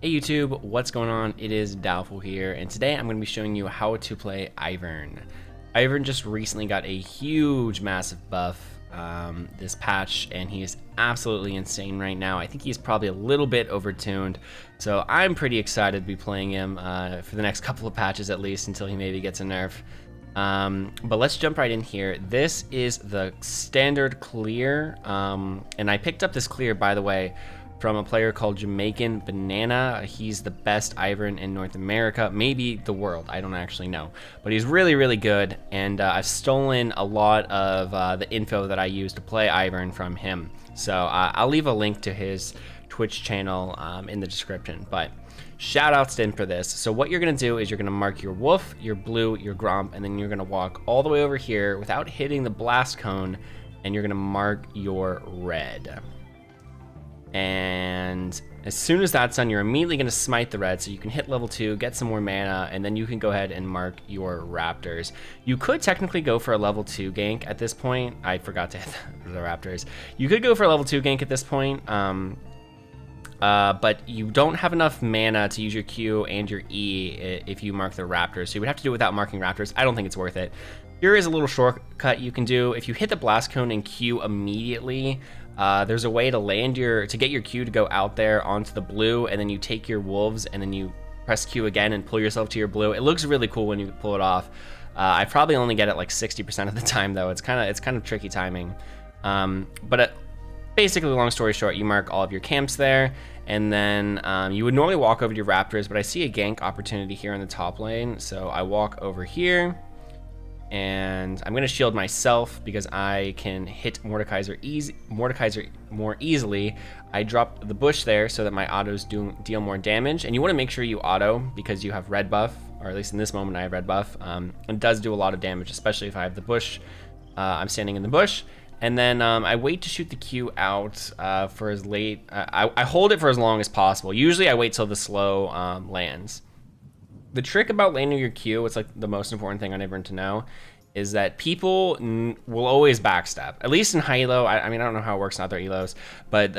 Hey YouTube, what's going on? It is Doubtfull here, and today I'm going to be showing you how to play Ivern. Ivern just recently got a huge, massive buff this patch, and he is absolutely insane right now. I think he's probably a little bit overtuned, so I'm pretty excited to be playing him for the next couple of patches at least, until he maybe gets a nerf. But let's jump right in here. This is the standard clear, and I picked up this clear, by the way, from a player called Jamaican Banana. He's the best Ivern in North America, maybe the world, I don't actually know. But he's really, really good, and I've stolen a lot of the info that I use to play Ivern from him. So I'll leave a link to his Twitch channel in the description, but shout outs to him for this. So what you're gonna do is you're gonna mark your wolf, your blue, your gromp, and then you're gonna walk all the way over here without hitting the blast cone, and you're gonna mark your red. And as soon as that's done, you're immediately going to smite the red, so you can hit level 2, get some more mana, and then you can go ahead and mark your raptors. You could technically go for a level 2 gank at this point. I forgot to hit the raptors. You could go for a level 2 gank at this point, but you don't have enough mana to use your Q and your E if you mark the raptors, so you would have to do it without marking raptors. I don't think it's worth it. Here is a little shortcut you can do. If you hit the blast cone and Q immediately, there's a way to get your Q to go out there onto the blue, and then you take your wolves and then you press Q again and pull yourself to your blue. It looks really cool when you pull it off. I probably only get it like 60% of the time though. It's kind of tricky timing. Basically, long story short, you mark all of your camps there, and then you would normally walk over to your raptors, but I see a gank opportunity here in the top lane, so I walk over here. And I'm gonna shield myself because I can hit Mordekaiser more easily. I drop the bush there so that my autos deal more damage, and you want to make sure you auto because you have red buff, or at least in this moment I have red buff. It does do a lot of damage, especially if I have the bush. I'm standing in the bush, and then I wait to shoot the Q out for as late. I hold it for as long as possible. Usually I wait till the slow lands. The trick about landing your Q, it's like the most important thing on Ivern to know, is that people will always backstab. At least in high elo, I mean, I don't know how it works in other elos, but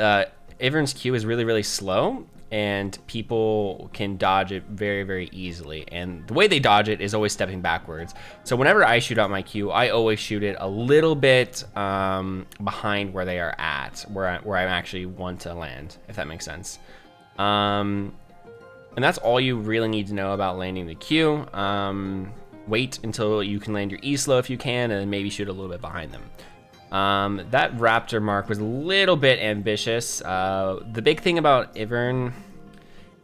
Ivern's Q is really, really slow, and people can dodge it very, very easily. And the way they dodge it is always stepping backwards. So whenever I shoot out my Q, I always shoot it a little bit behind where they are at, where I actually want to land, if that makes sense. And that's all you really need to know about landing the Q. Wait until you can land your E slow if you can, and then maybe shoot a little bit behind them. That raptor mark was a little bit ambitious. The big thing about Ivern,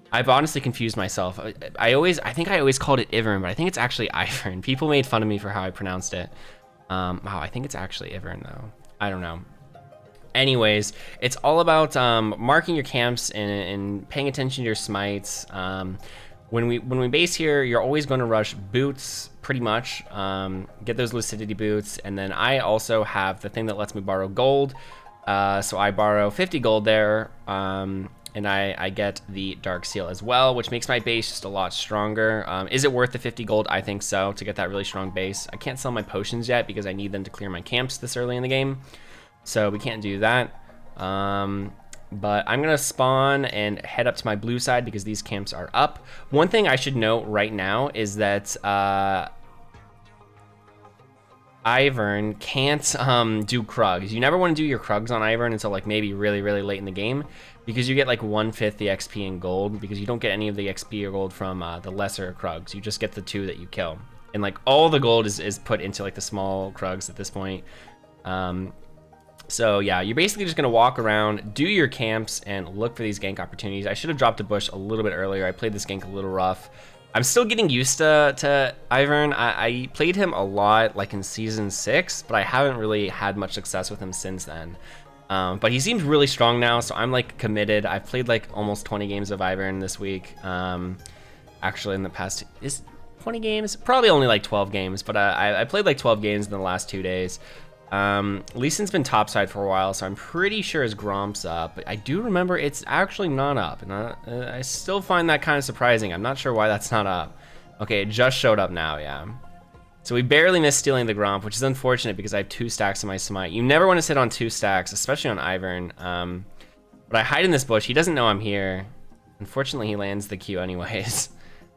I've honestly confused myself. I think I always called it Ivern, but I think it's actually Ivern. People made fun of me for how I pronounced it. Wow, I think it's actually Ivern though. I don't know. Anyways, it's all about marking your camps and paying attention to your smites. When we base here, you're always going to rush boots, pretty much. Get those lucidity boots, and then I also have the thing that lets me borrow gold. So I borrow 50 gold there, and I get the dark seal as well, which makes my base just a lot stronger. Is it worth the 50 gold? I think so, to get that really strong base. I can't sell my potions yet because I need them to clear my camps this early in the game. So we can't do that. But I'm gonna spawn and head up to my blue side because these camps are up. One thing I should note right now is that Ivern can't do Krugs. You never want to do your Krugs on Ivern until like maybe really, really late in the game, because you get like 1/5 the XP in gold, because you don't get any of the XP or gold from the lesser Krugs. You just get the 2 that you kill. And like all the gold is put into like the small Krugs at this point. So yeah, you're basically just gonna walk around, do your camps, and look for these gank opportunities. I should have dropped a bush a little bit earlier. I played this gank a little rough. I'm still getting used to Ivern. I played him a lot like in season 6, but I haven't really had much success with him since then. But he seems really strong now, so I'm like committed. I've played like almost 20 games of Ivern this week. Actually in the past, is 20 games? Probably only like 12 games, but I played like 12 games in the last 2 days. Lee Sin's been topside for a while, so I'm pretty sure his Gromp's up, but I do remember it's actually not up, and I still find that kind of surprising. I'm not sure why that's not up. Okay, it just showed up now, yeah. So we barely missed stealing the Gromp, which is unfortunate because I have 2 stacks in my smite. You never want to sit on 2 stacks, especially on Ivern. But I hide in this bush. He doesn't know I'm here. Unfortunately, he lands the Q anyways.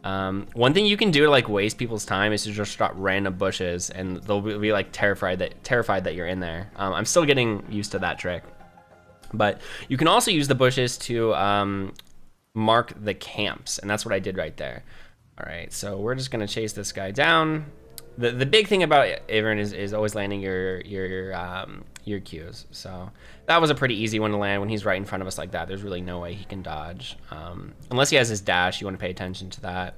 One thing you can do to like waste people's time is to just drop random bushes, and they'll be like terrified that you're in there. I'm still getting used to that trick, but you can also use the bushes to mark the camps, and that's what I did right there. All right, so we're just gonna chase this guy down. The big thing about Ivern is always landing your Qs. So that was a pretty easy one to land when he's right in front of us like that. There's really no way he can dodge. Unless he has his dash, you want to pay attention to that.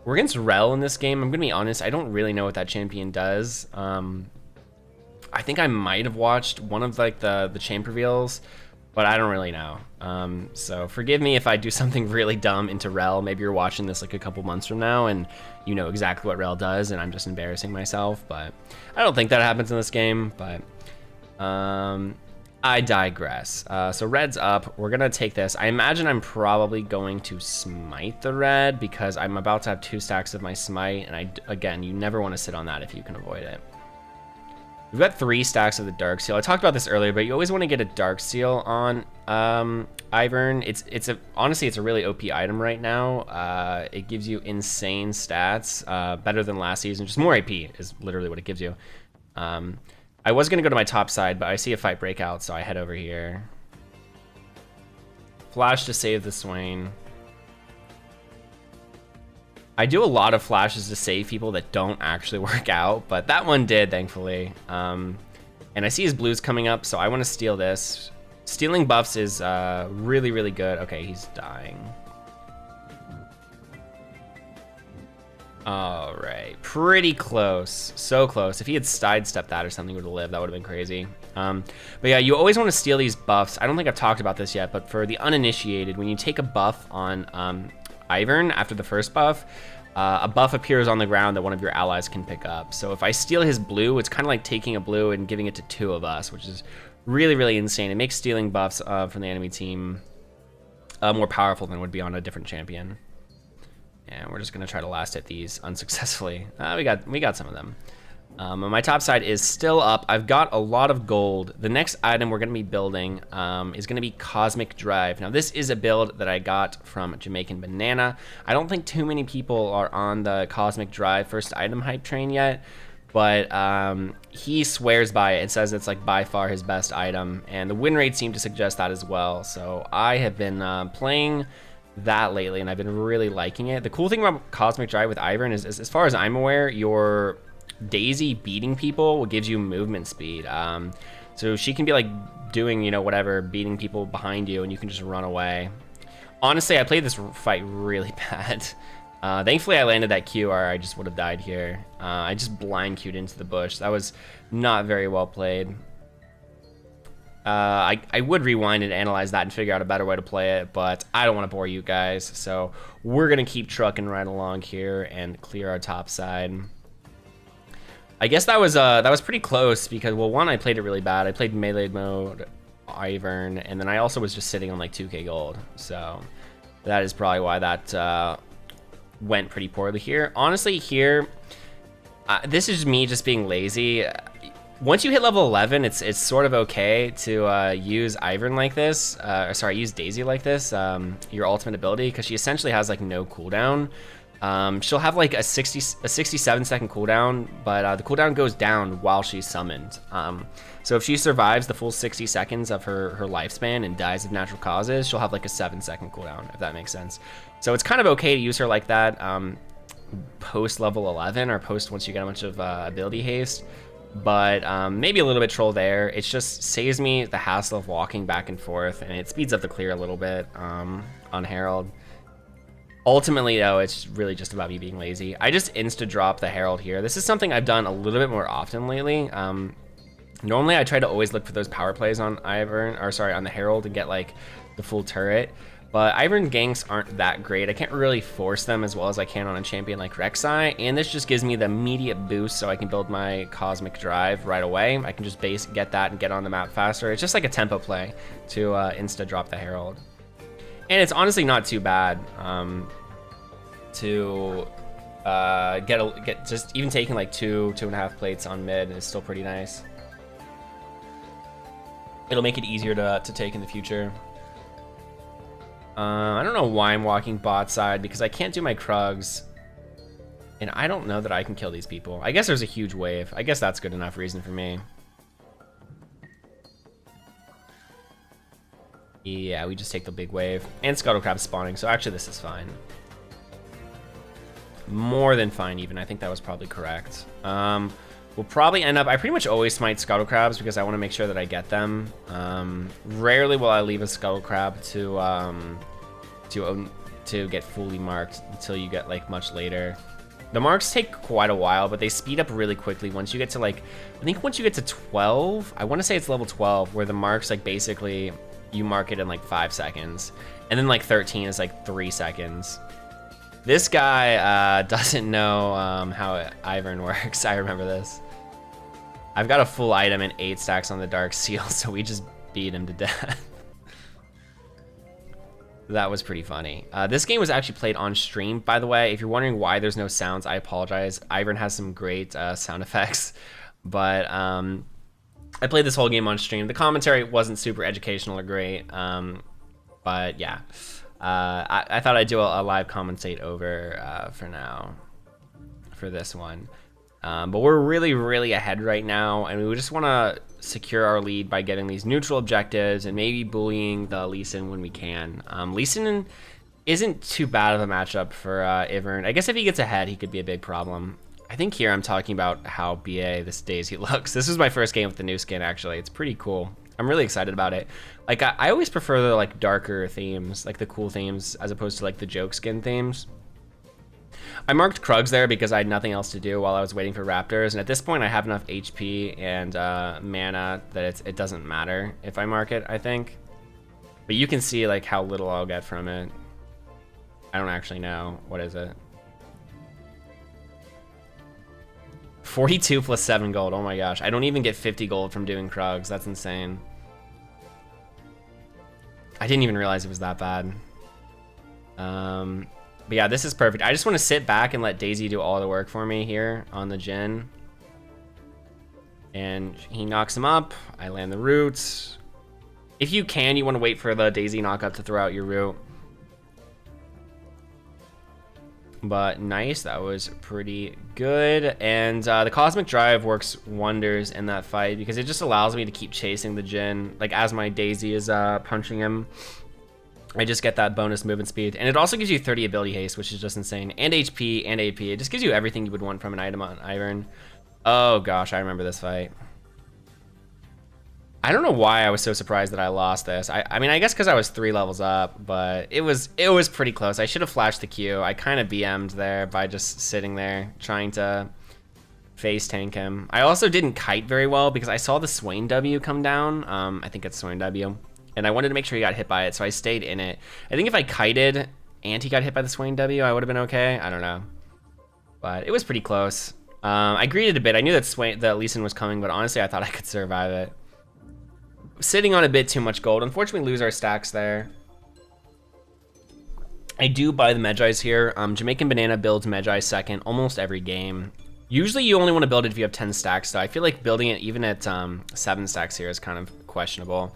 We're against Rel in this game. I'm gonna be honest, I don't really know what that champion does. I think I might have watched one of like the champ reveals, but I don't really know. So forgive me if I do something really dumb into Rel. Maybe you're watching this like a couple months from now and you know exactly what Rel does and I'm just embarrassing myself, but I don't think that happens in this game, but I digress. So red's up, we're gonna take this. I imagine I'm probably going to smite the red because I'm about to have 2 stacks of my smite, and again, you never wanna sit on that if you can avoid it. We've got 3 stacks of the Dark Seal. I talked about this earlier, but you always want to get a Dark Seal on Ivern. Honestly, it's a really OP item right now. It gives you insane stats, better than last season. Just more AP is literally what it gives you. I was gonna go to my top side, but I see a fight break out, so I head over here. Flash to save the Swain. I do a lot of flashes to save people that don't actually work out, but that one did, thankfully. And I see his blues coming up, so I want to steal this. Stealing buffs is really, really good. Okay, he's dying. All right, pretty close, so close. If he had sidestepped that or something, he would have lived. That would have been crazy. But yeah, you always want to steal these buffs. I don't think I've talked about this yet, but for the uninitiated, when you take a buff on Ivern after the first buff, a buff appears on the ground that one of your allies can pick up. So if I steal his blue, it's kind of like taking a blue and giving it to 2 of us, which is really, really insane. It makes stealing buffs from the enemy team more powerful than would be on a different champion. And we're just gonna try to last hit these unsuccessfully. We got some of them. My top side is still up. I've got a lot of gold. The next item we're gonna be building is gonna be Cosmic Drive. Now this is a build that I got from Jamaican Banana. I don't think too many people are on the Cosmic Drive first item hype train yet, but he swears by it and says it's like by far his best item, and the win rates seem to suggest that as well. So I have been playing that lately and I've been really liking it. The cool thing about Cosmic Drive with Ivern is as far as I'm aware, your Daisy beating people gives you movement speed. So she can be like doing, you know, whatever, beating people behind you and you can just run away. Honestly, I played this fight really bad. Thankfully I landed that Q or I just would have died here. I just blind Q'd into the bush. That was not very well played. I would rewind and analyze that and figure out a better way to play it, but I don't want to bore you guys, so we're gonna keep trucking right along here and clear our top side. I guess that was pretty close because, well, one, I played it really bad. I played melee mode Ivern, and then I also was just sitting on like 2k gold, so that is probably why that went pretty poorly here. Honestly, here, this is me just being lazy. Once you hit level 11, it's sort of okay to use Ivern like this, use Daisy like this, your ultimate ability, because she essentially has like no cooldown. She'll have like a 67 second cooldown, but the cooldown goes down while she's summoned. So if she survives the full 60 seconds of her lifespan and dies of natural causes, she'll have like a 7-second cooldown, if that makes sense. So it's kind of okay to use her like that post level 11 or post once you get a bunch of ability haste. But maybe a little bit troll there. It just saves me the hassle of walking back and forth, and it speeds up the clear a little bit on Herald. Ultimately, though, it's really just about me being lazy. I just insta-drop the Herald here. This is something I've done a little bit more often lately. Normally, I try to always look for those power plays on on the Herald and get like the full turret. But Ivern ganks aren't that great. I can't really force them as well as I can on a champion like Rek'Sai, and this just gives me the immediate boost so I can build my Cosmic Drive right away. I can just get that and get on the map faster. It's just like a tempo play to insta-drop the Herald. And it's honestly not too bad to get just even taking like 2.5 plates on mid is still pretty nice. It'll make it easier to take in the future. I don't know why I'm walking bot side, because I can't do my Krugs. And I don't know that I can kill these people. I guess there's a huge wave. I guess that's good enough reason for me. Yeah, we just take the big wave. And Scuttle Crab spawning, so actually this is fine. More than fine even. I think that was probably correct. We'll probably end up... I pretty much always smite Scuttle Crabs because I want to make sure that I get them. Rarely will I leave a Scuttle Crab to get fully marked until you get like much later. The marks take quite a while, but they speed up really quickly once you get to like... I think once you get to 12, I want to say it's level 12, where the marks like basically you mark it in like 5 seconds. And then like 13 is like 3 seconds. This guy doesn't know how Ivern works. I remember this. I've got a full item and 8 stacks on the Dark Seal, so we just beat him to death. That was pretty funny. This game was actually played on stream, by the way. If you're wondering why there's no sounds, I apologize. Ivern has some great sound effects, but I played this whole game on stream. The commentary wasn't super educational or great, but yeah. I thought I'd do a live commentate over for now, for this one. But we're really, really ahead right now, and we just want to secure our lead by getting these neutral objectives and maybe bullying the Lee Sin when we can. Lee Sin isn't too bad of a matchup for Ivern. I guess if he gets ahead, he could be a big problem. I think here I'm talking about how BA this Daisy looks. This was my first game with the new skin, actually. It's pretty cool. I'm really excited about it. Like, I always prefer the like darker themes, like the cool themes, as opposed to like the joke skin themes. I marked Krugs there because I had nothing else to do while I was waiting for Raptors, and at this point I have enough HP and mana that it doesn't matter if I mark it, I think. But you can see like how little I'll get from it. I don't actually know. What is it? 42 plus 7 gold. Oh my gosh. I don't even get 50 gold from doing Krugs. That's insane. I didn't even realize it was that bad. But yeah, this is perfect. I just want to sit back and let Daisy do all the work for me here on the Jhin. And he knocks him up. I land the root. If you can, you want to wait for the Daisy knockup to throw out your root. But nice, that was pretty good. And the Cosmic Drive works wonders in that fight because it just allows me to keep chasing the Jhin. Like as my Daisy is punching him, I just get that bonus movement speed. And it also gives you 30 ability haste, which is just insane. And HP and AP. It just gives you everything you would want from an item on Ivern. Oh gosh, I remember this fight. I don't know why I was so surprised that I lost this. I mean, I guess because I was 3 levels up, but it was pretty close. I should have flashed the Q. I kind of BM'd there by just sitting there trying to face tank him. I also didn't kite very well because I saw the Swain W come down. I think it's Swain W. And I wanted to make sure he got hit by it, so I stayed in it. I think if I kited and he got hit by the Swain W, I would have been okay. I don't know. But it was pretty close. I greeted a bit. I knew that Lee Sin was coming, but honestly, I thought I could survive it. Sitting on a bit too much gold. Unfortunately, we lose our stacks there. I do buy the Medjais here. Jamaican Banana builds Medjai second almost every game. Usually you only want to build it if you have 10 stacks, though. I feel like building it even at 7 stacks here is kind of questionable.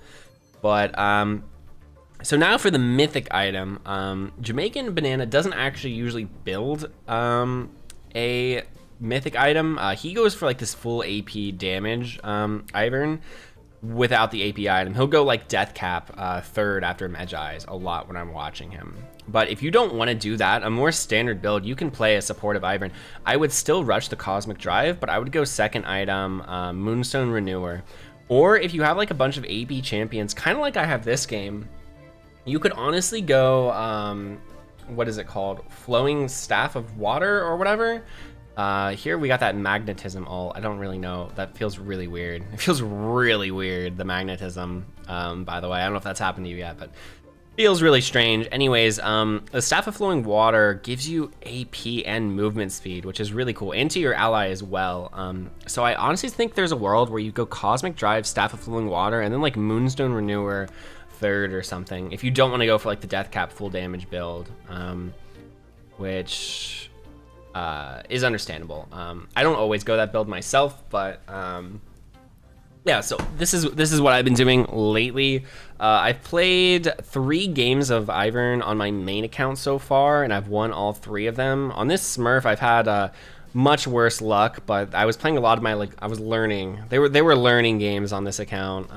But, so now for the mythic item. Jamaican Banana doesn't actually usually build a mythic item. He goes for like this full AP damage, Ivern, without the AP item. He'll go like Death Cap third after Medjai's a lot when I'm watching him. But if you don't want to do that, a more standard build, you can play a supportive Ivern. I would still rush the Cosmic Drive, but I would go second item, Moonstone Renewer. Or if you have like a bunch of AP champions, kind of like I have this game, you could honestly go, what is it called? Flowing Staff of Water or whatever. Here we got that magnetism ult. I don't really know. That feels really weird. It feels really weird, the magnetism, by the way. I don't know if that's happened to you yet, but feels really strange. Anyways, the Staff of Flowing Water gives you AP and movement speed, which is really cool, and to your ally as well. So I honestly think there's a world where you go Cosmic Drive, Staff of Flowing Water, and then like Moonstone Renewer third or something, if you don't want to go for like the Death Cap full damage build, which is understandable. I don't always go that build myself, but Yeah, so this is what I've been doing lately. I've played 3 games of Ivern on my main account so far, and I've won all 3 of them. On this Smurf, I've had much worse luck, but I was playing a lot of my, like, I was learning. They were learning games on this account.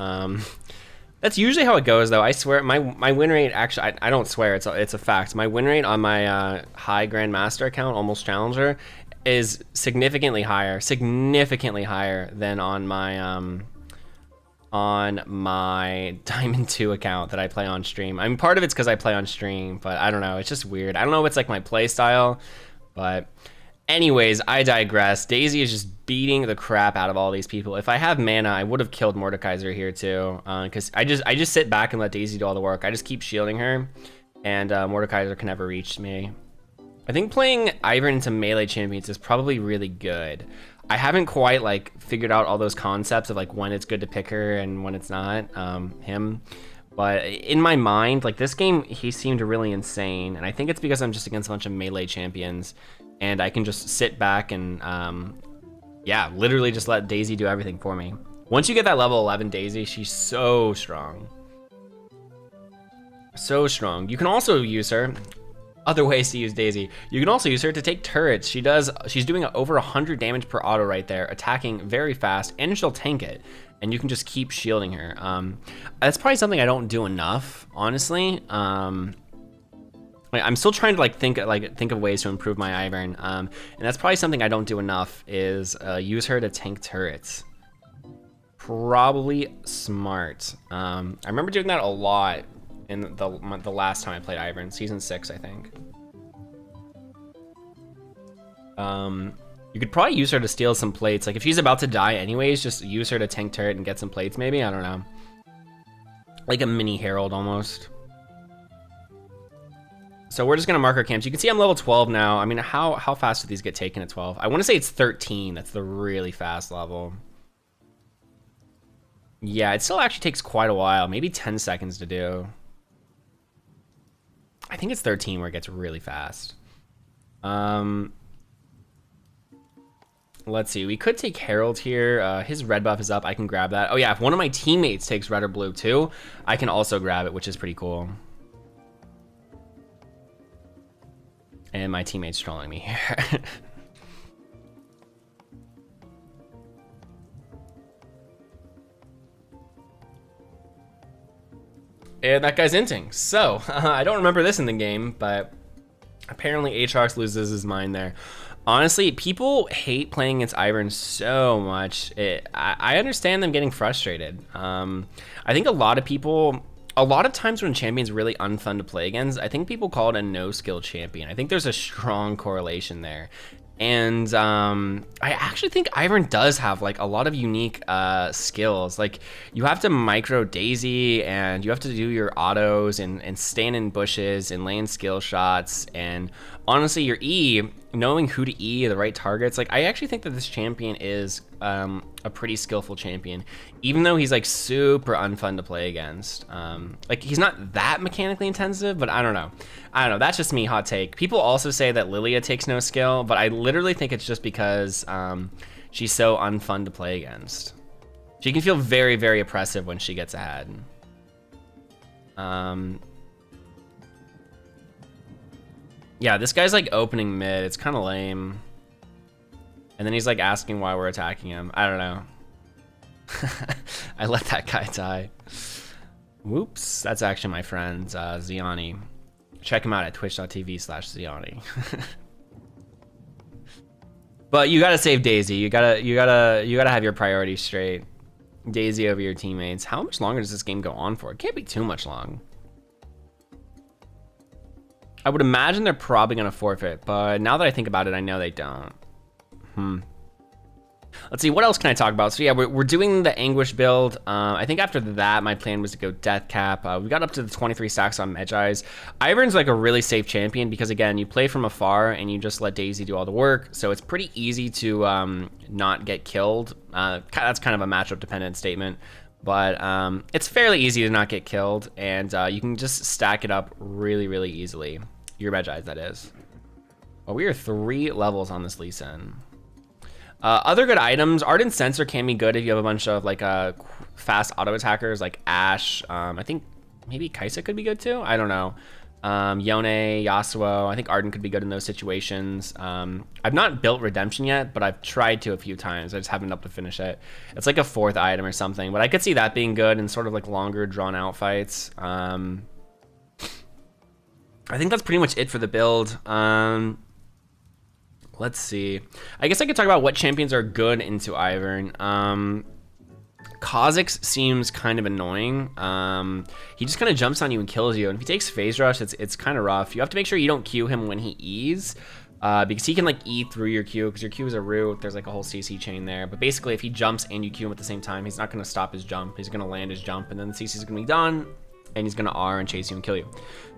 That's usually how it goes, though. I swear, my win rate, actually, I don't swear, it's a fact. My win rate on my high Grandmaster account, almost Challenger, is significantly higher than on my Diamond 2 account that I play on stream. I mean, part of it's because I play on stream, but I don't know. It's just weird. I don't know if it's like my play style, but anyways, I digress. Daisy is just beating the crap out of all these people. If I have mana, I would have killed Mordekaiser here too, because I just sit back and let Daisy do all the work. I just keep shielding her, and Mordekaiser can never reach me. I think playing Ivern into melee champions is probably really good. I haven't quite like figured out all those concepts of like when it's good to pick her and when it's not him. But in my mind, like this game, he seemed really insane. And I think it's because I'm just against a bunch of melee champions and I can just sit back and yeah, literally just let Daisy do everything for me. Once you get that level 11 Daisy, she's so strong. So strong. You can also use her. Other ways to use Daisy. You can also use her to take turrets. She's doing over 100 damage per auto right there, attacking very fast, and she'll tank it. And you can just keep shielding her. That's probably something I don't do enough, honestly. I'm still trying to think of ways to improve my Ivern. And that's probably something I don't do enough is use her to tank turrets. Probably smart. I remember doing that a lot in the last time I played Ivern, season 6, I think. You could probably use her to steal some plates. Like if she's about to die anyways, just use her to tank turret and get some plates maybe, I don't know. Like a mini Herald almost. So we're just gonna mark our camps. You can see I'm level 12 now. I mean, how fast do these get taken at 12? I wanna say it's 13, that's the really fast level. Yeah, it still actually takes quite a while, maybe 10 seconds to do. I think it's 13 where it gets really fast. Let's see, we could take Herald here. His red buff is up, I can grab that. Oh yeah, if one of my teammates takes red or blue too, I can also grab it, which is pretty cool. And my teammate's trolling me here. And that guy's inting. So, I don't remember this in the game, but apparently Aatrox loses his mind there. Honestly, people hate playing against Ivern so much. I understand them getting frustrated. I think a lot of times when champions really unfun to play against, I think people call it a no-skill champion. I think there's a strong correlation there. And I actually think Ivern does have like a lot of unique skills. Like you have to micro Daisy and you have to do your autos and stand in bushes and land skill shots. And honestly, your E, knowing who to E, the right targets, like I actually think that this champion is a pretty skillful champion, even though he's like super unfun to play against. Like he's not that mechanically intensive, but I don't know. That's just me, hot take. People also say that Lilia takes no skill, but I literally think it's just because she's so unfun to play against. She can feel very, very oppressive when she gets ahead. Yeah, this guy's like opening mid. It's kind of lame. And then he's like asking why we're attacking him. I don't know. I let that guy die. Whoops, that's actually my friend, Ziani. Check him out at twitch.tv/Ziani. But you gotta save Daisy. You gotta have your priorities straight. Daisy over your teammates. How much longer does this game go on for? It can't be too much long. I would imagine they're probably gonna forfeit, but now that I think about it, I know they don't. Let's see, what else can I talk about? So yeah, we're doing the Anguish build. I think after that, my plan was to go Death Cap. We got up to the 23 stacks on Medjai's. Ivern's like a really safe champion because again, you play from afar and you just let Daisy do all the work. So it's pretty easy to not get killed. That's kind of a matchup dependent statement, but it's fairly easy to not get killed and you can just stack it up really, really easily. Your Medjai's, that is. Well, we are 3 levels on this Lee Sin. Other good items, Ardent Sensor can be good if you have a bunch of like fast auto attackers like Ashe. I think maybe Kaisa could be good too. I don't know. Yone, Yasuo. I think Ardent could be good in those situations. I've not built Redemption yet, but I've tried to a few times. I just haven't been able to finish it. It's like a 4th item or something, but I could see that being good in sort of like longer drawn out fights. I think that's pretty much it for the build. Let's see. I guess I could talk about what champions are good into Ivern. Kha'Zix seems kind of annoying. He just kind of jumps on you and kills you. And if he takes phase rush, it's kind of rough. You have to make sure you don't Q him when he E's, because he can like E through your Q, because your Q is a root. There's like a whole CC chain there. But basically, if he jumps and you Q him at the same time, he's not going to stop his jump. He's going to land his jump, and then the CC is going to be done, and he's going to R and chase you and kill you.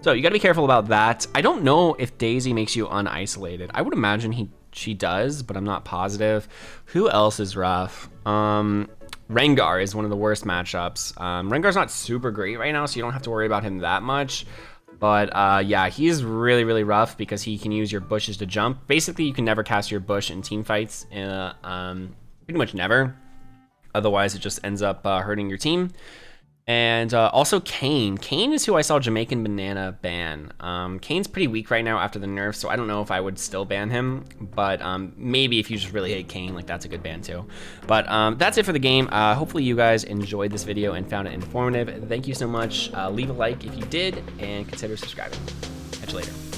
So you got to be careful about that. I don't know if Daisy makes you unisolated. I would imagine she does, but I'm not positive. Who else is rough? Rengar is one of the worst matchups. Rengar's not super great right now, so you don't have to worry about him that much. But yeah, he's really, really rough because he can use your bushes to jump. Basically, you can never cast your bush in team fights. Pretty much never. Otherwise, it just ends up hurting your team. And also Kayn. Kayn is who I saw Jamaican Banana ban. Kayn's pretty weak right now after the nerf, so I don't know if I would still ban him. But maybe if you just really hate Kayn, like that's a good ban too. But that's it for the game. Hopefully you guys enjoyed this video and found it informative. Thank you so much. Leave a like if you did, and consider subscribing. Catch you later.